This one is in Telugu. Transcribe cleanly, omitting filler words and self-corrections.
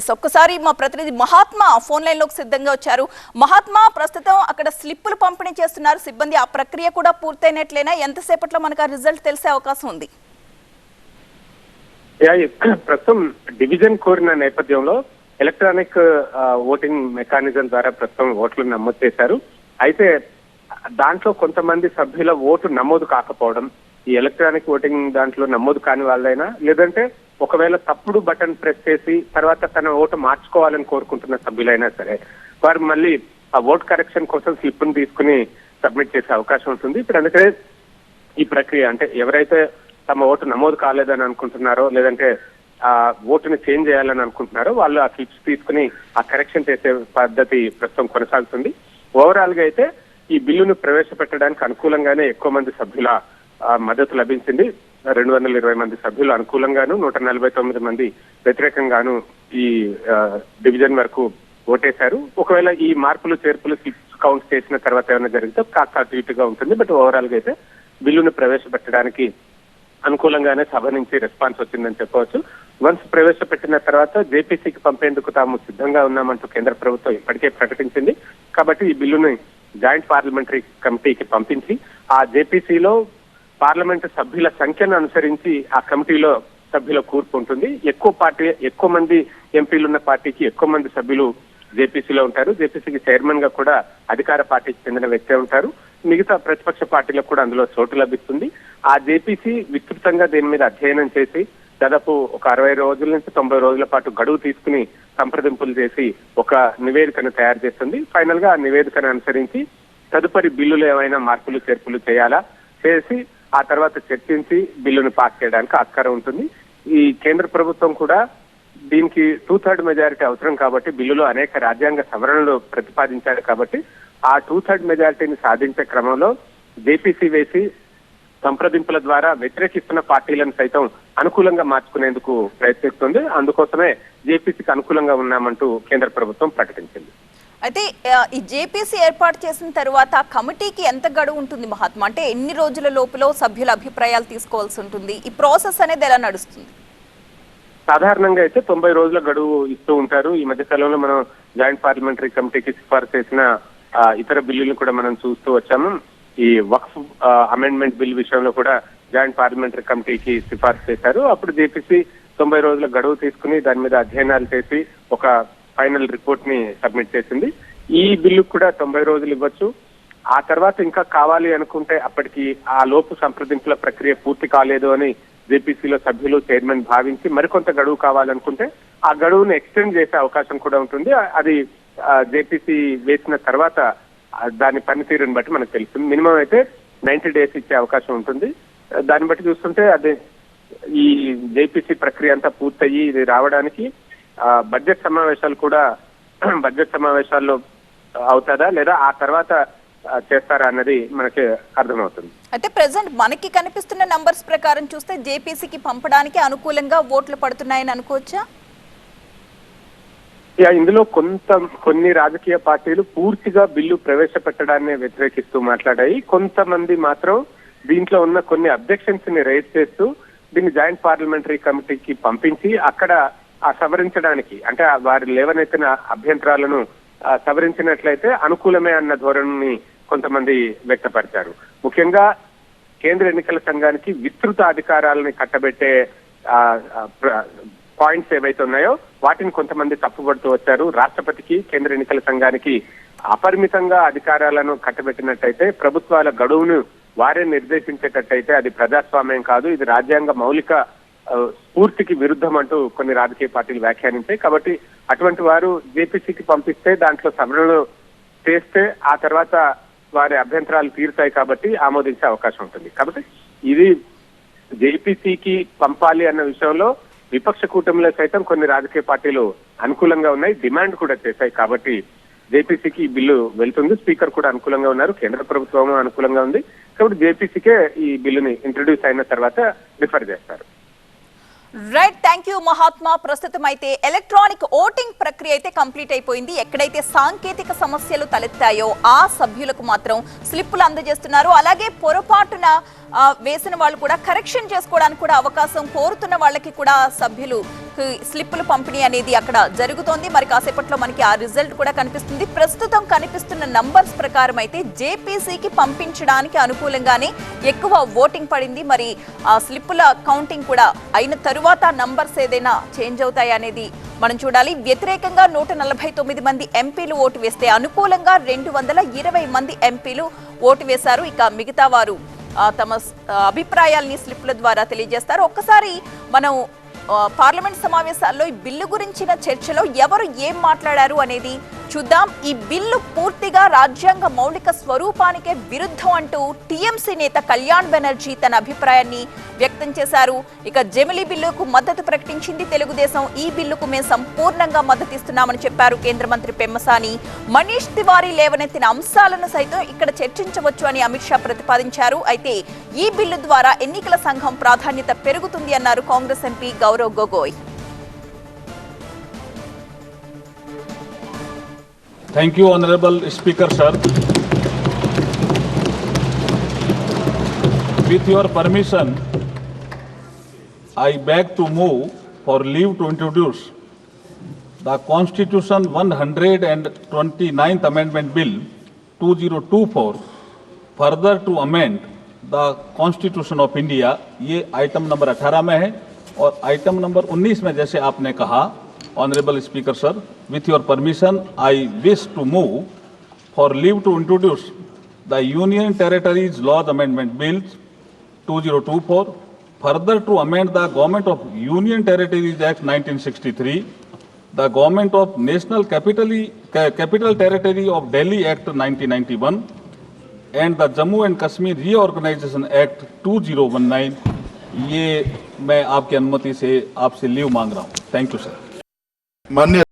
ఒక్కసారి మా ప్రతినిధి మహాత్మా ఫోన్ లైన్ లోకి సిద్ధంగా వచ్చారు. మహాత్మా, ప్రస్తుతం అక్కడ స్లిప్పులు పంపిణీ చేస్తున్నారు సిబ్బంది. ఆ ప్రక్రియ కూడా పూర్తయినట్లేనా? ఎంతసేపట్లో మనకు ఆ రిజల్ట్ తెలిసే అవకాశం ఉంది? ప్రస్తుతం డివిజన్ కోరిన నేపథ్యంలో ఎలక్ట్రానిక్ ఓటింగ్ మెకానిజం ద్వారా ప్రస్తుతం ఓట్లు నమోదు చేశారు. అయితే దాంట్లో కొంతమంది సభ్యుల ఓటు నమోదు కాకపోవడం, ఈ ఎలక్ట్రానిక్ ఓటింగ్ దాంట్లో నమోదు కాని వాళ్ళైనా, లేదంటే ఒకవేళ తప్పుడు బటన్ ప్రెస్ చేసి తర్వాత తన ఓటు మార్చుకోవాలని కోరుకుంటున్న సభ్యులైనా సరే, వారు మళ్ళీ ఆ ఓట్ కరెక్షన్ కోసం స్లిప్ ను తీసుకుని సబ్మిట్ చేసే అవకాశం ఉంటుంది. ఇప్పుడు అందుకే ఈ ప్రక్రియ, అంటే ఎవరైతే తమ ఓటు నమోదు కాలేదని అనుకుంటున్నారో, లేదంటే ఆ ఓటుని చేంజ్ చేయాలని అనుకుంటున్నారో, వాళ్ళు ఆ స్లిప్స్ తీసుకుని ఆ కరెక్షన్ చేసే పద్ధతి ప్రస్తుతం కొనసాగుతుంది. ఓవరాల్ గా అయితే ఈ బిల్లును ప్రవేశపెట్టడానికి అనుకూలంగానే ఎక్కువ మంది సభ్యుల మద్దతు లభించింది. 220 మంది సభ్యులు అనుకూలంగాను, 149 మంది వ్యతిరేకంగాను ఈ డివిజన్ వరకు ఓటేశారు. ఒకవేళ ఈ మార్పులు చేర్పులు స్లిప్స్ కౌంట్ చేసిన తర్వాత ఏమైనా జరిగితే కాస్త ఇటుగా ఉంటుంది. బట్ ఓవరాల్ గా అయితే బిల్లును ప్రవేశపెట్టడానికి అనుకూలంగానే సభ నుంచి రెస్పాన్స్ వచ్చిందని చెప్పవచ్చు. వన్స్ ప్రవేశపెట్టిన తర్వాత జేపీసీకి పంపేందుకు తాము సిద్ధంగా ఉన్నామంటూ కేంద్ర ప్రభుత్వం ఇప్పటికే ప్రకటించింది. కాబట్టి ఈ బిల్లుని జాయింట్ పార్లమెంటరీ కమిటీకి పంపించి ఆ జేపీసీలో పార్లమెంటు సభ్యుల సంఖ్యను అనుసరించి ఆ కమిటీలో సభ్యుల కూర్పు ఉంటుంది. ఎక్కువ మంది ఎంపీలు ఉన్న పార్టీకి ఎక్కువ మంది సభ్యులు జేపీసీలో ఉంటారు. జేపీసీకి చైర్మన్ గా కూడా అధికార పార్టీకి చెందిన వ్యక్తే ఉంటారు. మిగతా ప్రతిపక్ష పార్టీలకు కూడా అందులో చోటు లభిస్తుంది. ఆ జేపీసీ విస్తృతంగా దీని మీద అధ్యయనం చేసి దాదాపు ఒక 60 రోజుల నుంచి 90 రోజుల పాటు గడువు తీసుకుని సంప్రదింపులు చేసి ఒక నివేదికను తయారు చేస్తుంది. ఫైనల్ గా ఆ నివేదికను అనుసరించి తదుపరి బిల్లులు ఏమైనా మార్పులు చేర్పులు చేయాలా చేసి ఆ తర్వాత చర్చించి బిల్లును పాస్ చేయడానికి ఆస్కారం ఉంటుంది. ఈ కేంద్ర ప్రభుత్వం కూడా దీనికి 2/3 మెజారిటీ అవసరం కాబట్టి, బిల్లులో అనేక రాజ్యాంగ సవరణలు ప్రతిపాదించారు కాబట్టి ఆ 2/3 మెజారిటీని సాధించే క్రమంలో జేపీసీ వేసి సంప్రదింపుల ద్వారా వ్యతిరేకిస్తున్న పార్టీలను సైతం అనుకూలంగా మార్చుకునేందుకు ప్రయత్నిస్తుంది. అందుకోసమే జేపీసీకి అనుకూలంగా ఉన్నామంటూ కేంద్ర ప్రభుత్వం ప్రకటించింది. అయితే ఈ జేపీసీ ఏర్పాటు చేసిన తర్వాత కమిటీకి ఎంత గడువు ఉంటుంది మహాత్మా? అంటే ఎన్ని రోజుల లోపల సభ్యుల అభిప్రాయాలు తీసుకోవాల్సి ఉంటుంది? ఈ ప్రాసెస్ అనేది ఎలా నడుస్తుంది? సాధారణంగా అయితే 90 రోజుల గడువు ఇస్తూ ఉంటారు. ఈ మధ్య కాలంలో మనం జాయింట్ పార్లమెంటరీ కమిటీకి సిఫార్సు చేసిన ఇతర బిల్లులను కూడా మనం చూస్తూ వచ్చాము. ఈ వక్ఫ్ అమెండ్మెంట్ బిల్ విషయంలో కూడా జాయింట్ పార్లమెంటరీ కమిటీకి సిఫార్సు చేశారు. అప్పుడు జేపీసీ 90 రోజుల గడువు తీసుకుని దాని మీద అధ్యయనాలు చేసి ఒక ఫైనల్ రిపోర్ట్ ని సబ్మిట్ చేసింది. ఈ బిల్లు కూడా 90 రోజులు ఇవ్వచ్చు. ఆ తర్వాత ఇంకా కావాలి అనుకుంటే అప్పటికి ఆ లోపు సంప్రదింపుల ప్రక్రియ పూర్తి కాలేదు అని జేపీసీలో సభ్యులు చైర్మన్ భావించి మరికొంత గడువు కావాలనుకుంటే ఆ గడువును ఎక్స్టెండ్ చేసే అవకాశం కూడా ఉంటుంది. అది జేపీసీ వేసిన తర్వాత దాని పనితీరుని బట్టి మనకు తెలుస్తుంది. మినిమం అయితే 90 డేస్ ఇచ్చే అవకాశం ఉంటుంది. దాన్ని బట్టి చూస్తుంటే అది ఈ జేపీసీ ప్రక్రియ అంతా పూర్తయ్యి ఇది రావడానికి బడ్జెట్ సమావేశాల్లో అవుతుందా లేదా ఆ తర్వాత చేస్తారా అన్నది మనకి అర్థమవుతుంది. అయితే ప్రెసెంట్ మనకి కనిపిస్తున్న నంబర్స్ ప్రకారం చూస్తే జేపీసీకి పంపడానికి అనుకూలంగా ఓట్లు పడుతున్నాయని అనుకోవచ్చా? ఇందులో కొన్ని రాజకీయ పార్టీలు పూర్తిగా బిల్లు ప్రవేశపెట్టడాన్ని వ్యతిరేకిస్తూ మాట్లాడాయి. కొంతమంది మాత్రం దీంట్లో ఉన్న కొన్ని అబ్జెక్షన్స్ ని రైజ్ చేస్తూ దీన్ని జాయింట్ పార్లమెంటరీ కమిటీకి పంపించి అక్కడ సవరించడానికి, అంటే వారి లేవనెత్తిన అభ్యంతరాలను సవరించినట్లయితే అనుకూలమే అన్న ధోరణిని కొంతమంది వ్యక్తపరిచారు. ముఖ్యంగా కేంద్ర ఎన్నికల సంఘానికి విస్తృత అధికారాలని కట్టబెట్టే పాయింట్స్ ఏవైతే ఉన్నాయో వాటిని కొంతమంది తప్పుపడుతూ వచ్చారు. రాష్ట్రపతికి, కేంద్ర ఎన్నికల సంఘానికి అపరిమితంగా అధికారాలను కట్టబెట్టినట్టయితే, ప్రభుత్వాల గడువును వారే నిర్దేశించేటట్టయితే అది ప్రజాస్వామ్యం కాదు, ఇది రాజ్యాంగ మౌలిక స్ఫూర్తికి విరుద్ధం అంటూ కొన్ని రాజకీయ పార్టీలు వ్యాఖ్యానించాయి. కాబట్టి అటువంటి వారు జేపీసీకి పంపిస్తే దాంట్లో సవరణలు చేస్తే ఆ తర్వాత వారి అభ్యంతరాలు తీరుతాయి కాబట్టి ఆమోదించే అవకాశం ఉంటుంది. కాబట్టి ఇది జేపీసీకి పంపాలి అన్న విషయంలో విపక్ష కూటమిలో సైతం కొన్ని రాజకీయ పార్టీలు అనుకూలంగా ఉన్నాయి, డిమాండ్ కూడా చేశాయి. కాబట్టి జేపీసీకి ఈ బిల్లు వెళ్తుంది. స్పీకర్ కూడా అనుకూలంగా ఉన్నారు, కేంద్ర ప్రభుత్వం అనుకూలంగా ఉంది. కాబట్టి జేపీసీకే ఈ బిల్లుని ఇంట్రడ్యూస్ అయిన తర్వాత రిఫర్ చేస్తారు. Right, thank you Mahatma. ప్రస్తుతం అయితే ఎలక్ట్రానిక్ ఓటింగ్ ప్రక్రియ అయితే కంప్లీట్ అయిపోయింది. ఎక్కడైతే సాంకేతిక సమస్యలు తలెత్తాయో ఆ సభ్యులకు మాత్రం స్లిప్పులు అందజేస్తున్నారు. అలాగే పొరపాటున వేసిన వాళ్ళు కూడా కరెక్షన్ చేసుకోవడానికి కూడా అవకాశం కోరుతున్న వాళ్ళకి కూడా సభ్యులు స్లిప్పులు పంపిణీ అనేది అక్కడ జరుగుతోంది. మరి కాసేపట్లో మనకి ఆ రిజల్ట్ కూడా కనిపిస్తుంది. ప్రస్తుతం కనిపిస్తున్న నంబర్స్ ప్రకారం అయితే జేపీసీకి పంపించడానికి అనుకూలంగానే ఎక్కువ ఓటింగ్ పడింది. మరి ఆ స్లిప్పుల కౌంటింగ్ కూడా అయిన తరువాత నంబర్స్ ఏదైనా చేంజ్ అవుతాయా అనేది మనం చూడాలి. వ్యతిరేకంగా 149 మంది ఎంపీలు ఓటు వేస్తే అనుకూలంగా 220 మంది ఎంపీలు ఓటు వేశారు. ఇక మిగతా వారు తమ అభిప్రాయాల్ని స్లిప్ల ద్వారా తెలియజేస్తారు. ఒక్కసారి మనం పార్లమెంట్ సమావేశాల్లో ఈ బిల్లు గురించిన చర్చలో ఎవరు ఏం మాట్లాడారు అనేది చూద్దాం. ఈ బిల్లు పూర్తిగా రాజ్యాంగ మౌలిక స్వరూపానికే విరుద్ధం అంటూ టీఎంసీ నేత కళ్యాణ్ బెనర్జీ తన అభిప్రాయాన్ని వ్యక్తం చేశారు. ఇక జమిలీ బిల్లుకు మద్దతు ప్రకటించింది తెలుగుదేశం. ఈ బిల్లుకు మేము సంపూర్ణంగా మద్దతు ఇస్తున్నామని చెప్పారు కేంద్ర మంత్రి పెమ్మసాని. మనీష్ తివారీ లేవనెత్తిన అంశాలను సైతం ఇక్కడ చర్చించవచ్చు అని అమిత్ షా ప్రతిపాదించారు. అయితే ఈ బిల్లు ద్వారా ఎన్నికల సంఘం ప్రాధాన్యత పెరుగుతుంది అన్నారు Congress MP Gaurav Gogoi. Thank you, Honorable Speaker, sir. With your permission, I beg to move for leave to introduce the Constitution 129th Amendment Bill 2024, further to amend the Constitution of India. ये आइटम नंबर 18 में है और आइटम नंबर 19 में जैसे आपने कहा, Honorable Speaker, sir, with your permission, I wish to move for leave to introduce the Union Territories Laws Amendment Bill 2024, further to amend the Government of Union Territories Act 1963, the Government of National Capital Territory of Delhi Act 1991, and the Jammu and Kashmir Reorganization Act 2019. ये मैं आपकी अनुमति से आपसे लीव मांग रहा हूँ. Thank you sir. माननीय